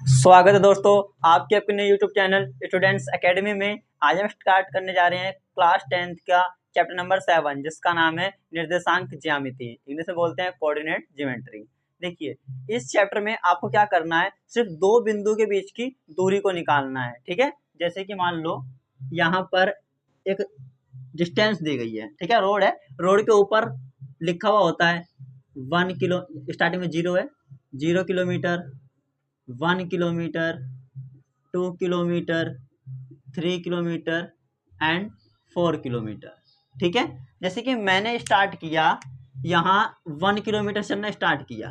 स्वागत है दोस्तों आपके अपने YouTube चैनल स्टूडेंट्स एकेडमी में। आज हम स्टार्ट करने जा रहे हैं क्लास 10th का चैप्टर नंबर 7 जिसका नाम है निर्देशांक ज्यामिति, इंग्लिश में बोलते हैं कोऑर्डिनेट ज्योमेट्री। देखिए इस चैप्टर में आपको क्या करना है, सिर्फ दो बिंदु के बीच की दूरी को निकालना है। ठीक है, जैसे कि मान लो यहाँ पर एक डिस्टेंस दी गई है, ठीक है, रोड है, रोड के ऊपर लिखा हुआ होता है 1 किलो, स्टार्टिंग में 0 है, 0 kilometre, 1 kilometre, 2 kilometre, 3 kilometre and 4 kilometre. ठीक है, जैसे कि मैंने स्टार्ट किया यहाँ 1 किलोमीटर से हमने स्टार्ट किया।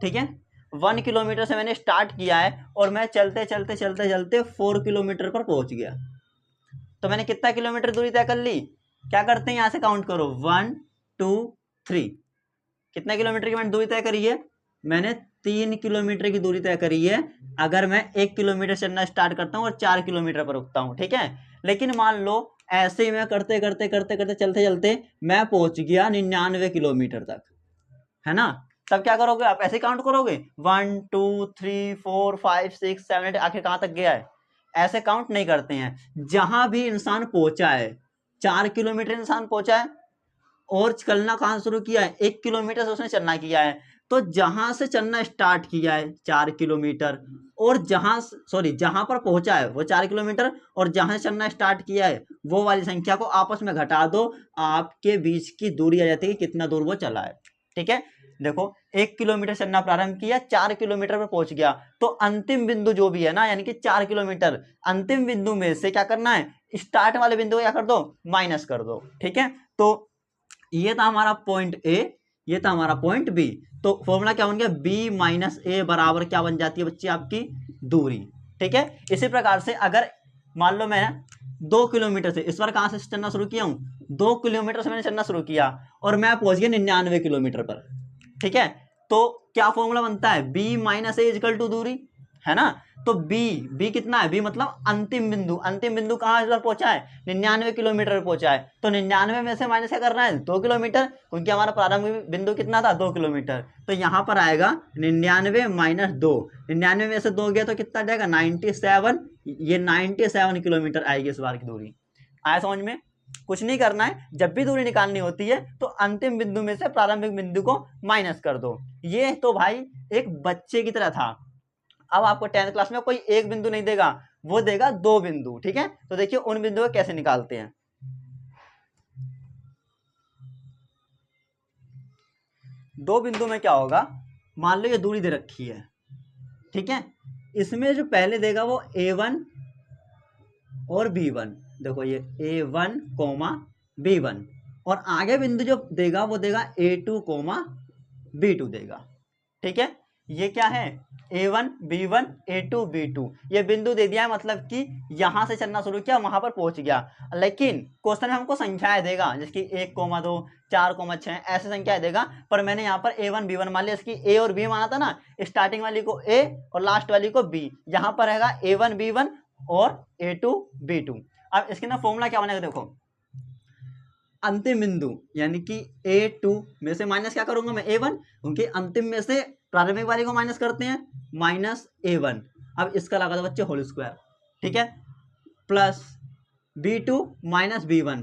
ठीक है, 1 किलोमीटर से मैंने स्टार्ट किया है और मैं चलते चलते चलते चलते 4 किलोमीटर पर पहुंच गया। तो मैंने कितना किलोमीटर दूरी तय कर ली? क्या करते हैं, यहाँ से काउंट करो, 1 2 3। कितना किलोमीटर की मैंने दूरी तय करी है? मैंने 3 किलोमीटर की दूरी तय करी है। अगर मैं 1 किलोमीटर चलना स्टार्ट करता हूँ और 4 किलोमीटर पर रुकता हूँ, ठीक है। लेकिन मान लो ऐसे ही मैं करते करते करते करते चलते चलते मैं पहुंच गया 99 किलोमीटर तक, है ना। तब क्या करोगे आप? ऐसे काउंट करोगे 1 2 3 4 5 6 7 8, आखिर कहाँ तक गया है? ऐसे काउंट नहीं करते हैं। जहां भी इंसान पहुंचा है, 4 किलोमीटर इंसान पहुंचा है और चलना कहाँ शुरू किया है? 1 किलोमीटर से उसने चलना किया है। तो जहां से चलना स्टार्ट किया है 4 किलोमीटर और जहां पर पहुंचा है वो 4 किलोमीटर और जहां से चलना स्टार्ट किया है वो वाली संख्या को आपस में घटा दो, आपके बीच की दूरी आ जाती है कितना दूर वो चला है। ठीक है, देखो 1 किलोमीटर चलना प्रारंभ किया, 4 किलोमीटर पर पहुंच गया, तो अंतिम बिंदु जो भी है ना, यानी कि 4 किलोमीटर, अंतिम बिंदु में से क्या करना है? स्टार्ट वाले बिंदु को क्या कर दो? माइनस कर दो। ठीक है, तो ये था हमारा पॉइंट ए, ये था हमारा पॉइंट बी। तो फॉर्मूला क्या बन गया? बी माइनस ए बराबर क्या बन जाती है बच्चे? आपकी दूरी। ठीक है, इसी प्रकार से अगर मान लो मैं 2 किलोमीटर से इस बार कहां से चलना शुरू किया हूं? 2 किलोमीटर से मैंने चलना शुरू किया और मैं पहुंच गया 99 किलोमीटर पर। ठीक है, तो क्या फॉर्मूला बनता है? B minus A equal to दूरी, है ना। तो बी कितना है? बी मतलब अंतिम बिंदु। अंतिम बिंदु कहाँ इस बार पहुंचा है? 99 किलोमीटर पहुंचा है। तो 99 में से माइनस क्या करना है? 2 किलोमीटर, क्योंकि हमारा प्रारंभिक बिंदु कितना था? 2 किलोमीटर। तो यहाँ पर आएगा 99 माइनस 2, 99 में से 2 गया तो कितना जाएगा? 97। ये 97 किलोमीटर आएगी इस बार की दूरी। आया समझ में? कुछ नहीं करना है, जब भी दूरी निकालनी होती है तो अंतिम बिंदु में से प्रारंभिक बिंदु को माइनस कर दो। ये तो भाई एक बच्चे की तरह था। अब आपको 10th क्लास में कोई एक बिंदु नहीं देगा, वो देगा 2 बिंदु। ठीक है, तो देखिए उन बिंदु को कैसे निकालते हैं। दो बिंदु में क्या होगा, मान लो ये दूरी दे रखी है, ठीक है, इसमें जो पहले देगा वो A1 और B1। देखो ये A1 कोमा B1 और आगे बिंदु जो देगा वो देगा A2 कोमा B2 देगा। ठीक है, ये क्या है? A1 B1 A2 B2, ये बिंदु दे दिया है, मतलब कि यहां से चलना शुरू किया वहां पर पहुंच गया। लेकिन क्वेश्चन में हमको संख्याएं देगा, जैसे कि 1,2 4,6 ऐसे संख्याएं देगा, पर मैंने यहाँ पर A1 B1 मान लिया। इसकी A और B माना था ना, स्टार्टिंग वाली को A और लास्ट वाली को B, यहाँ पर रहेगा A1 B1 और A2 B2। अब इसके ना फॉर्मूला क्या बनेगा? देखो अंतिम बिंदु यानी कि A2 में से माइनस क्या करूंगा मैं? A1, क्योंकि अंतिम में से प्रारंभिक वाली को माइनस करते हैं, माइनस A1। अब इसका लगा दो बच्चे होल स्क्वायर, ठीक है, plus B2 minus B1,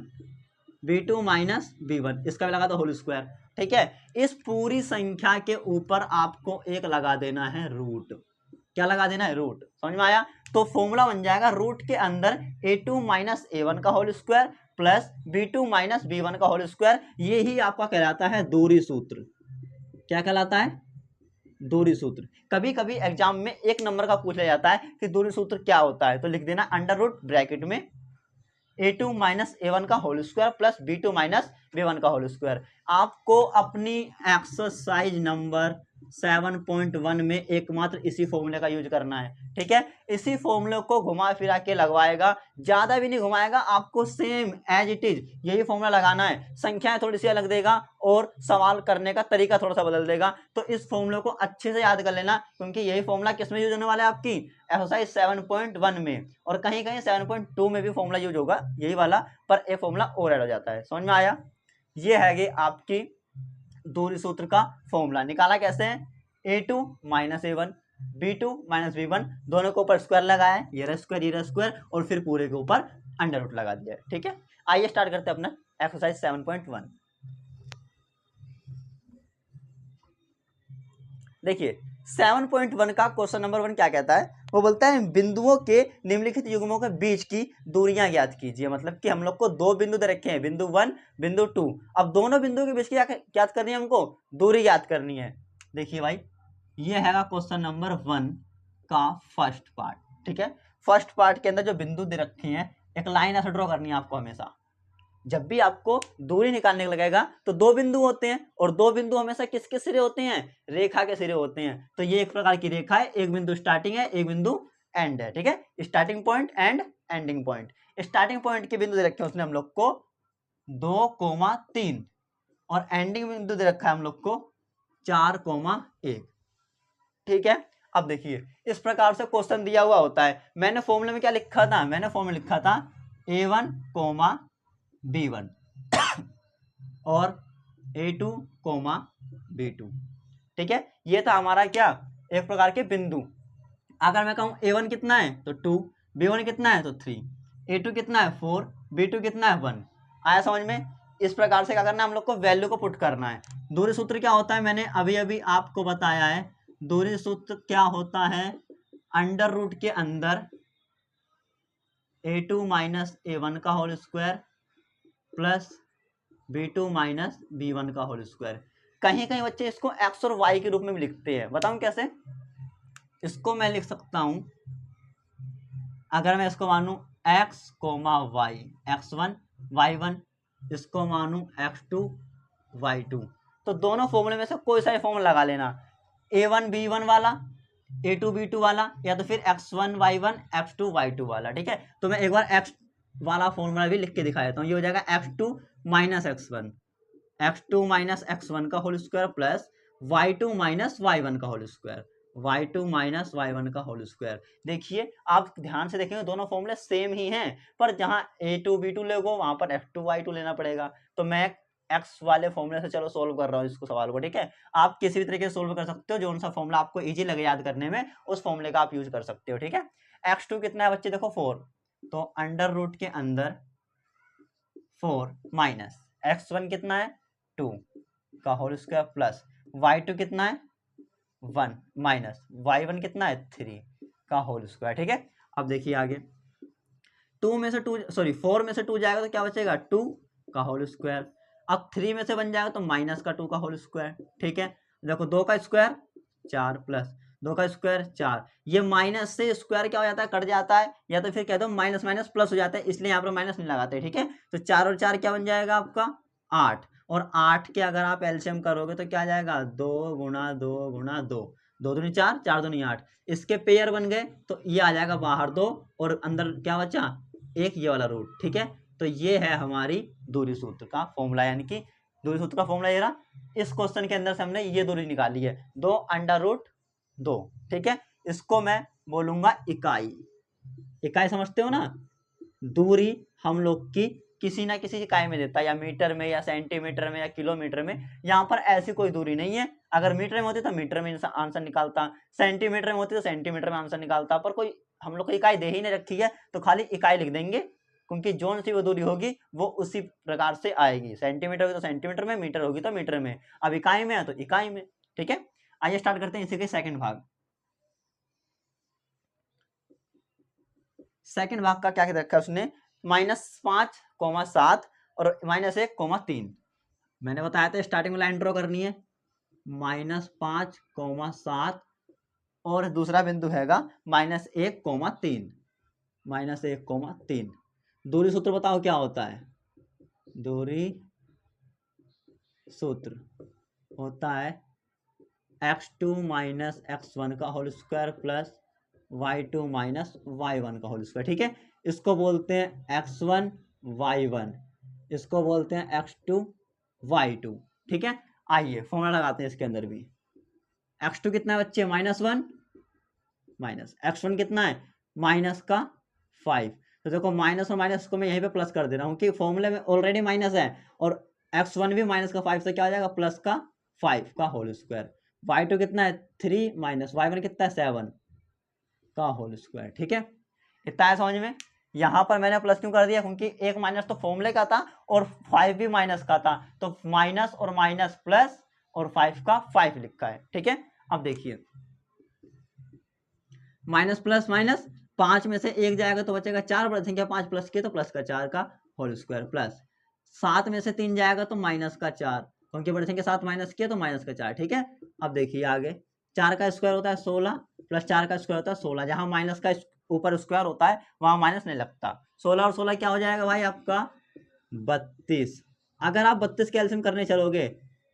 B2 minus B1, इसका भी लगा दो होल स्क्वायर। ठीक है, इस पूरी संख्या के ऊपर आपको एक लगा देना है रूट। क्या लगा देना है? रूट। समझ में आया? तो फॉर्मूला बन जाएगा रूट के अंदर A2 माइनस A1 का whole square plus B2 minus B1 का होल स्क्वायर। ये ही आपका कहलाता है दूरी सूत्र। क्या कहलाता है? दूरी सूत्र। कभी कभी एग्जाम में 1 नंबर का पूछा जाता है कि दूरी सूत्र क्या होता है, तो लिख देना अंडर रूट ब्रैकेट में A2 माइनस A1 का whole square plus B2 minus B1 का होल स्क्वायर। आपको अपनी एक्सरसाइज नंबर 7.1 में एकमात्र इसी फॉर्मूले का यूज करना है। ठीक है, इसी फॉर्मूले को घुमा फिरा के लगवाएगा, ज्यादा भी नहीं घुमाएगा, आपको सेम एज इट इज यही फॉर्मूला लगाना है। संख्याएं थोड़ी सी अलग देगा और सवाल करने का तरीका थोड़ा सा बदल देगा। तो इस फॉर्मूले को अच्छे से याद कर लेना, क्योंकि यही फॉर्मूला किसमें यूज होने वाला है? आपकी एक्सरसाइज 7.1 में, और कहीं कहीं 7.2 में भी फॉर्मूला यूज होगा यही वाला, पर एक फॉर्मूला और ऐड हो जाता है। समझ में आया? ये है आपकी दूरी सूत्र का फॉर्मूला। निकाला कैसे है? A2 minus A1 b2 minus b1, दोनों के ऊपर स्क्वायर लगाया है, ये रहा स्क्वायर और फिर पूरे के ऊपर अंडर रूट लगा दिया है। ठीक है, आइए स्टार्ट करते हैं अपना एक्सरसाइज 7.1। देखिए 7.1 का क्वेश्चन नंबर 1 क्या कहता है, वो बोलता है बिंदुओं के निम्नलिखित युग्मों के बीच की दूरियां ज्ञात कीजिए। मतलब कि हम लोग को दो बिंदु दे रखे हैं, बिंदु 1 बिंदु 2। अब दोनों बिंदुओं के बीच की ज्ञात करनी है, हमको दूरी ज्ञात करनी है। देखिए भाई ये है क्वेश्चन नंबर 1 का फर्स्ट पार्ट। ठीक है, फर्स्ट पार्ट के अंदर जो बिंदु दे रखे हैं, एक लाइन ऐसे ड्रॉ करनी है आपको। हमेशा जब भी आपको दूरी निकालने लगेगा तो दो बिंदु होते हैं, और दो बिंदु हमेशा किसके सिरे होते हैं, रेखा के सिरे होते हैं। तो ये एक प्रकार की रेखा है, एक बिंदु स्टार्टिंग है, एक बिंदु एंड है। ठीक है, starting point and ending point. Starting point के बिंदु दे रखे हैं उसने हम लोग को 2,3, और एंडिंग बिंदु दे रखा है हम लोग को 4,1। ठीक है, अब देखिए इस प्रकार से क्वेश्चन दिया हुआ होता है। मैंने फॉर्मूले में क्या लिखा था, मैंने फॉर्मूला लिखा था a1, b1 और a2, b2। ठीक है, ये था हमारा क्या, एक प्रकार के बिंदु। अगर मैं कहूं a1 कितना है तो 2, b1 कितना है तो 3, a2 कितना है 4, b2 कितना है 1। आया समझ में? इस प्रकार से क्या करना है, हम लोग को वैल्यू को पुट करना है। दूरी सूत्र क्या होता है, मैंने अभी अभी आपको बताया है। दूरी सूत्र क्या होता है, अंडर रूट के अंदर a2 माइनस a1 का whole square plus b2 minus b1 का होल स्क्वायर। कहीं कहीं बच्चे इसको x और y के रूप में भी लिखते हैं। बताऊं कैसे? इसको मैं लिख सकता हूं, अगर मैं इसको मानूं x, y, x1 y1, इसको मानूं x2 y2, तो दोनों फॉर्मूले में से कोई सा फॉर्मूला लगा लेना, a1 b1 वाला, a2 b2 वाला, या तो फिर x1 y1 x2 y2 वाला। ठीक है, तो मैं एक बार x वाला फॉर्मूला भी लिख के दिखा देता हूँ। ये हो जाएगा x2 minus x1, x2 minus x1 का whole square plus y2 minus y1 का whole square, y2 minus y1 का होल स्क्वायर। देखिए आप ध्यान से देखेंगे दोनों फॉर्मूले सेम ही हैं, पर जहां a2 b2 लोगे वहां पर f2 y2 लेना पड़ेगा। तो मैं x वाले फॉर्मूले से चलो सोल्व कर रहा हूँ इसको सवाल को। ठीक है, आप किसी भी तरीके से सोल्व कर सकते हो, जो सा फॉर्मूला आपको इजी लगे याद करने में, उस फॉर्मूले का आप यूज कर सकते हो। ठीक है, x2 कितना है बच्चे, देखो 4, तो अंडर रूट के अंदर 4 माइनस x1 कितना है 2 का होल स्क्वायर प्लस y2 कितना है 1 माइनस y1 कितना है 3 का होल स्क्वायर। ठीक है, अब देखिए आगे 4 में से 2 जाएगा तो क्या बचेगा 2 का होल स्क्वायर। अब 3 में से बन जाएगा तो माइनस का 2 का होल स्क्वायर। ठीक है, देखो 2 का स्क्वायर 4 प्लस 2 का स्क्वायर 4, ये माइनस से स्क्वायर क्या हो जाता है, कट जाता है, या तो फिर कह दो माइनस माइनस प्लस हो जाता है, इसलिए यहाँ पर माइनस नहीं लगाते। ठीक है, तो 4 और 4 क्या बन जाएगा आपका 8, और 8 के अगर आप एलसीएम करोगे तो क्या आ जाएगा 2 गुणा 2 गुणा 2, 2 दूनी 4, 4 दूनी 8, इसके पेयर बन गए तो ये आ जाएगा बाहर 2 और अंदर क्या बचा एक, ये वाला रूट। ठीक है, तो ये है हमारी दूरी सूत्र का फॉर्मूला, यानी कि दूरी सूत्र का फॉर्मूला ये रहा। इस क्वेश्चन के अंदर से हमने ये दूरी निकाली है 2 अंडर रूट 2। ठीक है, इसको मैं बोलूंगा इकाई। इकाई समझते हो ना, दूरी हम लोग की किसी ना किसी इकाई में देता है, या मीटर में या सेंटीमीटर में या किलोमीटर में। यहाँ पर ऐसी कोई दूरी नहीं है, अगर मीटर में होती तो मीटर में आंसर निकालता, सेंटीमीटर में होती तो सेंटीमीटर में आंसर निकालता, पर कोई हम लोग को इकाई दे ही नहीं रखी है तो खाली इकाई लिख देंगे, क्योंकि जोन सी वो दूरी होगी वो उसी प्रकार से आएगी। सेंटीमीटर होगी तो सेंटीमीटर में, मीटर होगी तो मीटर में, अब इकाई में है तो इकाई में। ठीक है, आइए स्टार्ट करते हैं इसी के सेकंड भाग। सेकंड भाग का क्या रखा है उसने, -5,7 और -1,3। मैंने बताया था स्टार्टिंग में लाइन ड्रॉ करनी है, -5,7 और दूसरा बिंदु हैगा -1,3, -1,3। दूरी सूत्र बताओ क्या होता है, दूरी सूत्र होता है x2 माइनस x1 का whole square plus y2 minus y1 का होल स्क्वायर। ठीक है, इसको बोलते हैं x1 y1, इसको बोलते हैं x2 y2। ठीक है, आइए फॉर्मूला लगाते हैं इसके अंदर भी। x2 कितना है बच्चे -1, माइनस x1 कितना है माइनस का 5। तो देखो माइनस और माइनस को मैं यहीं पे प्लस कर दे रहा हूँ कि फॉर्मूले में ऑलरेडी माइनस है, और x1 भी -5 से क्या हो जाएगा +5 का होल स्क्वायर। y2 कितना है 3 माइनस y1 कितना है 7 का होल स्क्वायर। ठीक है, इतना है समझ में। यहाँ पर मैंने प्लस क्यों कर दिया, क्योंकि एक माइनस तो फॉर्मूले का था और 5 भी माइनस का था, तो माइनस और माइनस प्लस और 5 का 5 लिखा है। ठीक है, अब देखिए माइनस प्लस माइनस, 5 में से 1 जाएगा तो बचेगा 4, बड़ी संख्या 5 प्लस की तो प्लस का 4 का होल स्क्वायर, प्लस 7 में से 3 जाएगा तो माइनस का 4, क्योंकि बड़ी संख्या 7 माइनस किया तो माइनस का 4। ठीक है, अब देखिए आगे 4 का स्क्वायर होता है 16 प्लस 4 का स्क्वायर होता है 16, जहां माइनस का ऊपर स्क्वायर होता है वहां माइनस नहीं लगता। 16 और 16 क्या हो जाएगा भाई आपका 32। अगर आप 32 के एलसीएम करने चलोगे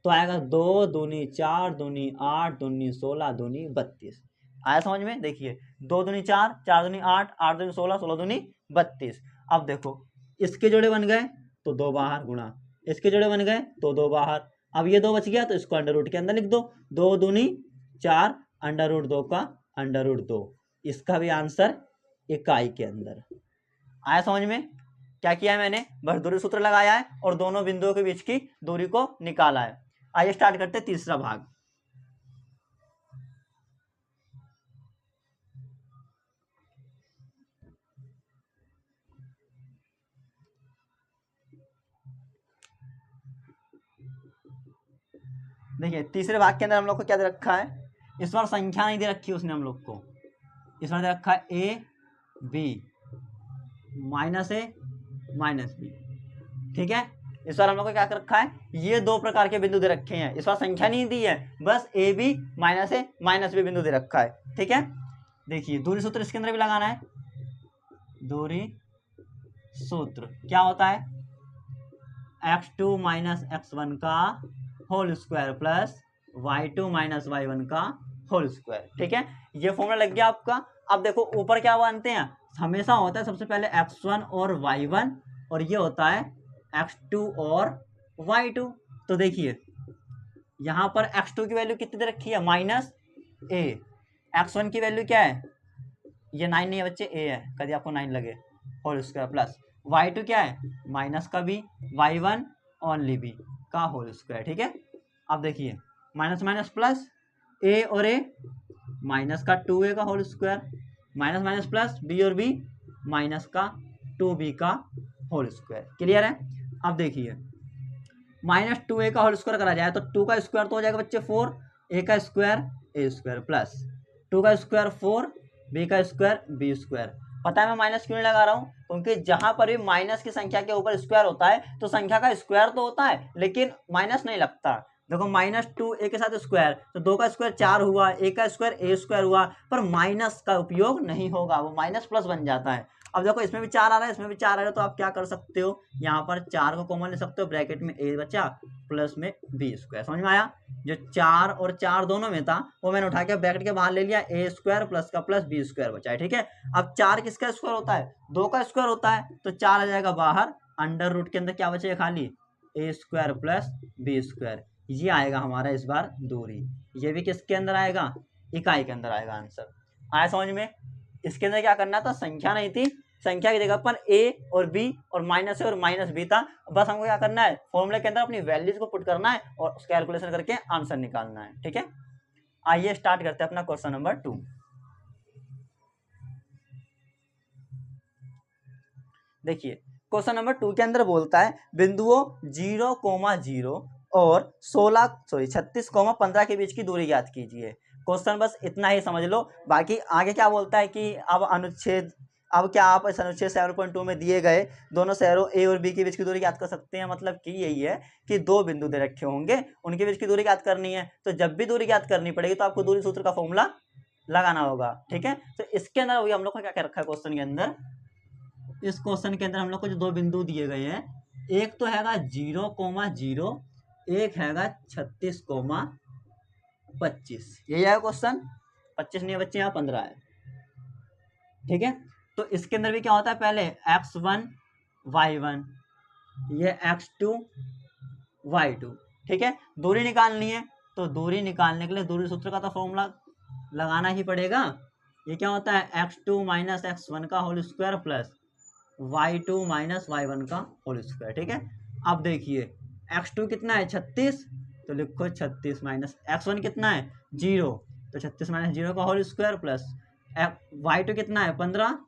तो आएगा 2 दूनी 4 दूनी 8 दूनी 16 दूनी 32। आया समझ में। देखिए 2 दूनी 4, 4 दूनी 8, 8 दूनी 16, 16 दूनी 32। अब देखो इसके जोड़े बन गए तो 2 बाहर, गुणा इसके जोड़े बन गए तो 2 बाहर। अब ये 2 बच गया तो इसको अंडर रूट के अंदर लिख दो, 2 दूनी 4 अंडर रूट 2 का अंडर रूट 2, इसका भी आंसर इकाई के अंदर। आया समझ में। क्या किया है मैंने, बस दूरी सूत्र लगाया है और दोनों बिंदुओं के बीच की दूरी को निकाला है। आइए स्टार्ट करते हैं तीसरा भाग। देखिए तीसरे भाग के अंदर हम लोग को क्या दे रखा है, इस बार संख्या नहीं दे रखी उसने हम लोग को, इस बार दे रखा है A B minus A minus B. ठीक है, इस बार हम लोग को क्या कर रखा है, ये 2 प्रकार के बिंदु दे रखे हैं, इस बार संख्या नहीं दी है, बस A B minus A minus B बिंदु दे रखा है। ठीक है, देखिए दूरी सूत्र इसके अंदर भी लगाना है। दूरी सूत्र क्या होता है, x2 माइनस x1 का whole square plus y2 minus y1 का होल स्क्वायर। ठीक है, ये फॉर्मूला लग गया आपका। अब देखो ऊपर क्या बनते हैं, हमेशा होता है सबसे पहले x1 और y1 और ये होता है x2 और y2। तो देखिए यहाँ पर x2 की वैल्यू कितनी दे रखी है माइनस ए, x1 की वैल्यू क्या है, ये 9 नहीं है बच्चे, ए है, कभी आपको 9 लगे, होल स्क्वायर प्लस y2 क्या है माइनस का बी, y1 ओनली बी का होल स्क्वायर। ठीक है, अब देखिए माइनस माइनस प्लस, ए और ए माइनस का 2a का whole square, minus minus plus B और बी माइनस का 2b का होल स्क्वायर। क्लियर है। अब देखिए माइनस 2a का होल स्क्वायर करा जाए तो 2 का स्क्वायर तो हो जाएगा बच्चे 4, a का स्क्वायर a स्क्वायर प्लस 2 का स्क्वायर 4, b का स्क्वायर b स्क्वायर। पता है मैं माइनस क्यों नहीं लगा रहा हूँ, क्योंकि जहां पर भी माइनस की संख्या के ऊपर स्क्वायर होता है तो संख्या का स्क्वायर तो होता है लेकिन माइनस नहीं लगता। देखो माइनस 2a के साथ स्क्वायर तो 2 का स्क्वायर 4 हुआ, a का स्क्वायर a स्क्वायर हुआ, पर माइनस का उपयोग नहीं होगा, वो माइनस प्लस बन जाता है। अब देखो इसमें भी 4 आ रहा है, इसमें भी 4 आ रहा है, तो आप क्या कर सकते हो, यहाँ पर 4 को कॉमन ले सकते हो, ब्रैकेट में a बचा प्लस में b स्क्वायर। समझ में आया, जो 4 और 4 दोनों में था वो मैंने उठा के ब्रैकेट के बाहर ले लिया, a स्क्वायर प्लस का प्लस b स्क्वायर बचा है। ठीक है, अब 4 किसका स्क्वायर होता है, 2 का स्क्वायर होता है, तो 4 आ जाएगा बाहर, अंडर रूट के अंदर क्या बचेगा खाली a square plus b square. ये आएगा हमारा इस बार दूरी, ये भी किसके अंदर आएगा, इकाई के अंदर आएगा आंसर। आया समझ में। इसके अंदर क्या करना था, संख्या नहीं थी, संख्या की जगह पर a और b और माइनस a और माइनस b था, बस हमको क्या करना है फॉर्मूले के अंदर अपनी वैल्यूज को पुट करना है और उसका कैलकुलेशन करके आंसर निकालना है। ठीक है, आइए स्टार्ट करते हैं अपना क्वेश्चन नंबर 2। देखिए क्वेश्चन नंबर 2 के अंदर बोलता है बिंदुओं 0,0 और 36,15 के बीच की दूरी ज्ञात कीजिए। क्वेश्चन बस इतना ही समझ लो, बाकी आगे क्या बोलता है कि अब अनुच्छेद, अब क्या आप इस अनुच्छेद 7.2 में दिए गए दोनों शहरों ए और बी के बीच की दूरी ज्ञात कर सकते हैं। मतलब कि यही है कि 2 बिंदु दे रखे होंगे, उनके बीच की दूरी ज्ञात करनी है, तो जब भी दूरी ज्ञात करनी पड़ेगी तो आपको दूरी सूत्र का फॉर्मूला लगाना होगा। ठीक है, तो इसके अंदर अभी हम लोग को क्या कर रखा है क्वेश्चन के अंदर, इस क्वेश्चन के अंदर हम लोग को जो 2 बिंदु दिए गए हैं, एक तो हैगा 0,0, एक हैगा 36,25। यही है क्वेश्चन, 25 नहीं है बच्चे, यहाँ 15 है। ठीक है, तो इसके अंदर भी क्या होता है, पहले x1 y1, ये x2 y2। ठीक है, दूरी निकालनी है, तो दूरी निकालने के लिए दूरी सूत्र का तो फॉर्मूला लगाना ही पड़ेगा। ये क्या होता है, x2 माइनस x1 का whole square plus y2 minus y1 का होल स्क्वायर। ठीक है, अब देखिए x2 कितना है 36, तो लिखो 36 माइनस x1 कितना है 0, तो 36 माइनस 0 का होल स्क्वायर प्लस y2 कितना है 15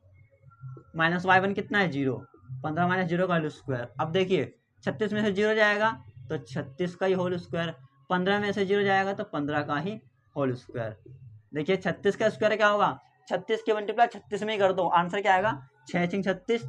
माइनस y1 कितना है 0, 15 माइनस 0 का होल स्क्वायर। अब देखिए 36 में से 0 जाएगा तो 36 का ही होल स्क्वायर, 15 में से 0 जाएगा तो 15 का ही होल स्क्वायर। देखिए 36 का स्क्वायर क्या होगा, 36 के मल्टीप्लाई 36 में ही कर दो, आंसर क्या आएगा 6 6 36,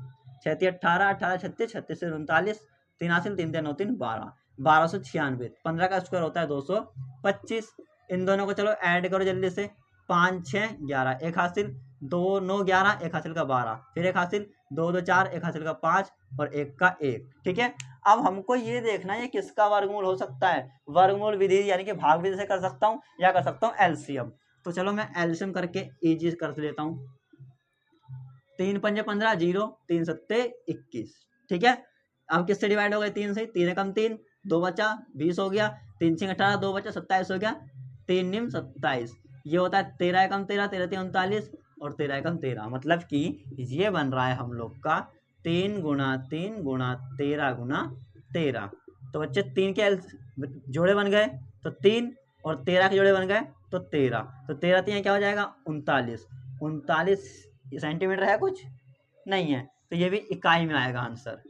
6 3 18, 18 36, 36 से 39, 3 हासिल 3 3 9 3 12, 1296। 15 का स्क्वायर होता है 225। इन दोनों को चलो ऐड करो जल्दी से, 5 6 11, एक हासिल 2 9 11, एक हासिल का 12, फिर एक हासिल 2 2 4, एक हासिल का 5 और एक का 1। ठीक है, अब हमको ये देखना है किसका वर्गमूल हो सकता है, वर्गमूल विधि यानी कि भाग विधि से कर सकता हूँ या कर सकता हूँ एलसीएम। तो चलो मैं एलसीएम करके इजी कर लेता हूँ। 3 पंजे 15, 0 3 सत्ते 21। ठीक है, अब किससे डिवाइड हो गए 3 से, 3 एकम 3, 2 बचा 20 हो गया, 3 6 18, 2 बचा 27 हो गया, 3 निम 27। ये होता है 13 एकम 13, 13 3 39 और 13 एकम 13। मतलब कि ये बन रहा है हम लोग का 3 गुणा 3 गुणा 13 गुणा 13। तो बच्चे 3 के जोड़े बन गए तो 3 और 13 के जोड़े बन गए तो 13, तो 13 3 क्या हो जाएगा 39। 39 सेंटीमीटर है कुछ नहीं है, तो ये भी इकाई में आएगा आंसर।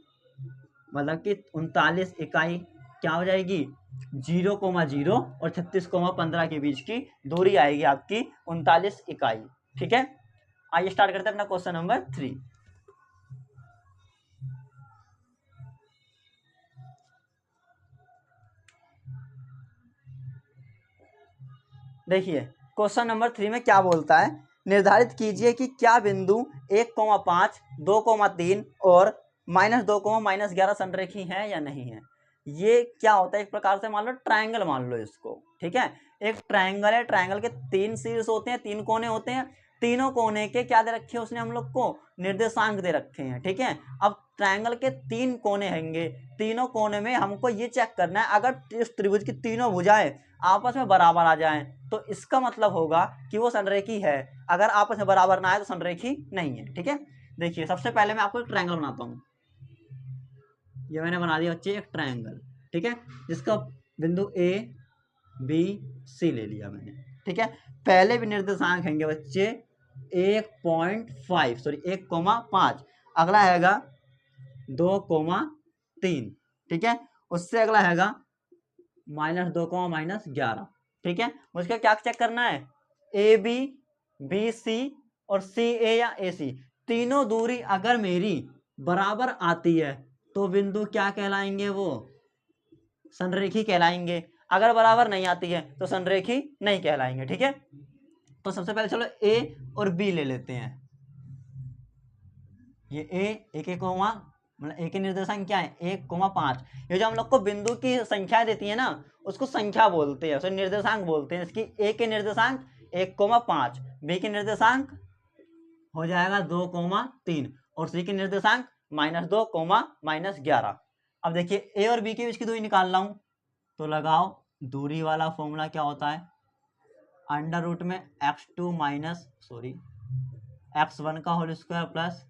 मतलब कि 39 इकाई क्या हो जाएगी 0,0 और 36,15 के बीच की दूरी आएगी आपकी 39 इकाई। ठीक है, आइए स्टार्ट करते हैं अपना क्वेश्चन नंबर 3। देखिए क्वेश्चन नंबर 3 में क्या बोलता है, निर्धारित कीजिए कि क्या बिंदु 1,5, 2,3 और -2, -11 संरेखी है या नहीं है। ये क्या होता है, एक प्रकार से मान लो ट्रायंगल मान लो इसको। ठीक है, एक ट्रायंगल है, ट्रायंगल के 3 शीर्ष होते हैं, 3 कोने होते हैं, तीनों कोने के क्या दे रखे हैं उसने हम लोग को निर्देशांक दे रखे हैं। ठीक है, अब ट्रायंगल के 3 कोने होंगे, तीनों कोने में हमको ये चेक करना है अगर इस त्रिभुज की तीनों भुजाएं आपस में बराबर आ जाएं तो इसका मतलब होगा कि वो संरेखी है, अगर आपस में बराबर ना आए तो संरेखी नहीं है। ठीक है, देखिए सबसे पहले मैं आपको एक ट्रायंगल बनाता हूँ। ये मैंने बना दिया बच्चे एक ट्रायंगल। ठीक है, जिसका बिंदु ए बी सी ले लिया मैंने। ठीक है, पहले भी निर्देशांक होंगे बच्चे 1.5 सॉरी 1,5, अगला हैगा 2,3। ठीक है, उससे अगला हैगा -2, -11। ठीक है, मुझे क्या चेक करना है ए बी, बी सी और सी ए या ए सी, तीनों दूरी अगर मेरी बराबर आती है तो बिंदु क्या कहलाएंगे, वो संरेखी कहलाएंगे। अगर बराबर नहीं आती है तो संरेखी नहीं कहलाएंगे। ठीक है, तो सबसे पहले चलो ए और बी ले लेते हैं। ये ए एक कोमा मतलब ए के निर्देशांक क्या है 1,5। ये जो हम लोग को बिंदु की संख्या देती है ना उसको संख्या बोलते हैं, उसे निर्देशांक बोलते हैं। इसकी ए के निर्देशांक 1,5, बी के निर्देशांक हो जाएगा 2,3 और सी के निर्देशांक -2, -11। अब देखिए ए और बी के बीच की दूरी निकाल रहा हूं, तो लगाओ दूरी वाला फॉर्मूला क्या होता है, अंडर रूट में x1 का whole square plus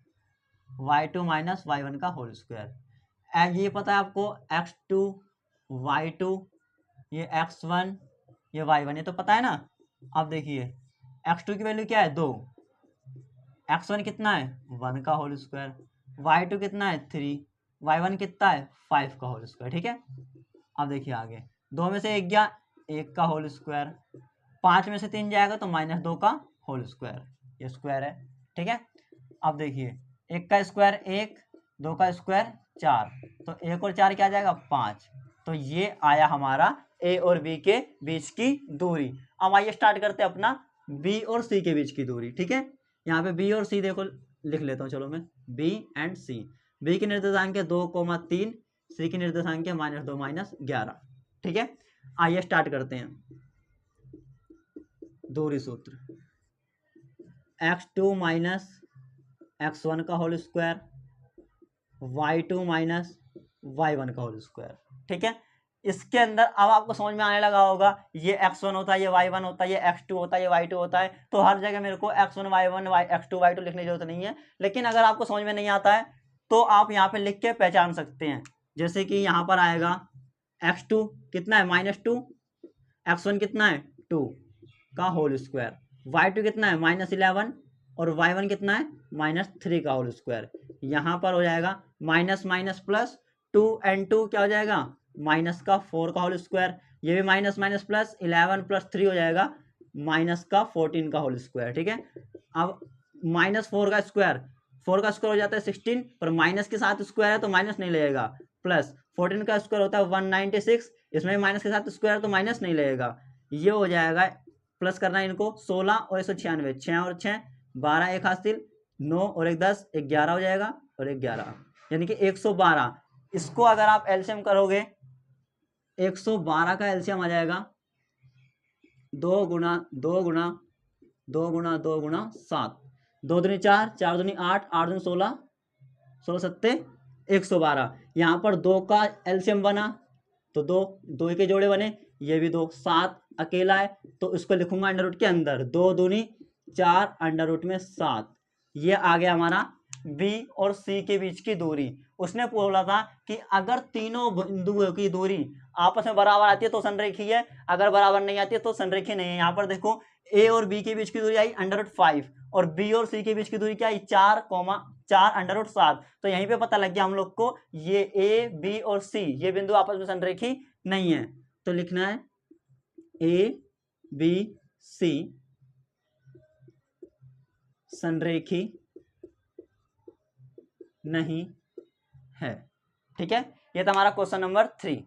y2 minus y1 का होल स्क्वायर। ये पता है आपको x2 y2 ये x1 ये y1, ये तो पता है ना। अब देखिए x2 की वैल्यू क्या है 2, x1 कितना है 1 का होल स्क्वायर, y2 कितना है 3, y1 कितना है 5 का होल स्क्वायर। ठीक है, अब देखिए आगे 2 में से 1 गया 1 का होल स्क्वायर, 5 में से 3 जाएगा तो -2 का होल स्क्वायर, ये स्क्वायर है। ठीक है, अब देखिए 1 का स्क्वायर 1, 2 का स्क्वायर 4, तो 1 और 4 क्या आ जाएगा 5। तो ये आया हमारा ए और बी के बीच की दूरी। अब आइए स्टार्ट करते हैं अपना बी और सी के बीच की दूरी। ठीक है, यहाँ पे बी और सी देखो लिख लेता हूँ, चलो मैं बी एंड सी। बी के निर्देशांक है 2,3, सी के निर्देशांक है -2, -11। ठीक है, आइए स्टार्ट करते हैं दूरी सूत्र, x2 माइनस x1 का whole square, y2 minus y1 का होल स्क्वायर। ठीक है, इसके अंदर अब आपको समझ में आने लगा होगा ये x1 होता है, ये y1 होता है, ये x2 होता है, ये y2 होता है। तो हर जगह मेरे को x1 y1 x2 y2 लिखने की जरूरत नहीं है, लेकिन अगर आपको समझ में नहीं आता है तो आप यहाँ पे लिख के पहचान सकते हैं। जैसे कि यहाँ पर आएगा x2 कितना है -2, x1 कितना है 2 का होल स्क्वायर, y2 कितना है -11 और y1 कितना है -3 का होल स्क्वायर। यहाँ पर हो जाएगा माइनस माइनस प्लस, 2 and 2 क्या हो जाएगा माइनस का 4 का होल स्क्वायर, ये भी माइनस माइनस प्लस 11 + 3 हो जाएगा माइनस का 14 का होल स्क्वायर। ठीक है, अब -4 का स्क्वायर, 4 का स्क्वायर हो जाता है 16, पर माइनस के साथ स्क्वायर है तो माइनस नहीं लगेगा, प्लस 14 का स्क्वायर होता है 196, इसमें भी माइनस के साथ स्क्वायर तो माइनस नहीं लगेगा, ये हो जाएगा प्लस करना है इनको 16 और 196, 6 और 6 12, एक हासिल 9 और 1 10, 11 हो जाएगा और 11 यानी कि 112। इसको अगर आप एलसीएम करोगे 112 का एलसीएम आ जाएगा 2 गुना 2 गुना 2 गुना 2 गुना 7, 2 दूनी 4, 4 दूनी 8, 8 दूनी 16, 16 सत्ते 112। यहाँ पर 2 का एलसीएम बना तो 2 2 के जोड़े बने, ये भी 2, 7 अकेला है तो इसको लिखूंगा अंडर रूट के अंदर, 2 दूनी 4 अंडर रूट में 7। ये आ गया हमारा बी और सी के बीच की दूरी। उसने बोला था कि अगर तीनों बिंदुओं की दूरी आपस में बराबर आती है तो संरेखीय है, अगर बराबर नहीं आती है तो संरेखीय नहीं है। यहाँ पर देखो ए और बी के बीच की दूरी आई अंडर रूट 5 और बी और सी के बीच की दूरी क्या आई 4 अंडर रूट 7। तो यहीं पे पता लग गया हम लोग को ये ए बी और सी ये बिंदु आपस में संरेखी नहीं है, तो लिखना है ए बी सी संरेखी नहीं है। ठीक है, ये था हमारा क्वेश्चन नंबर 3।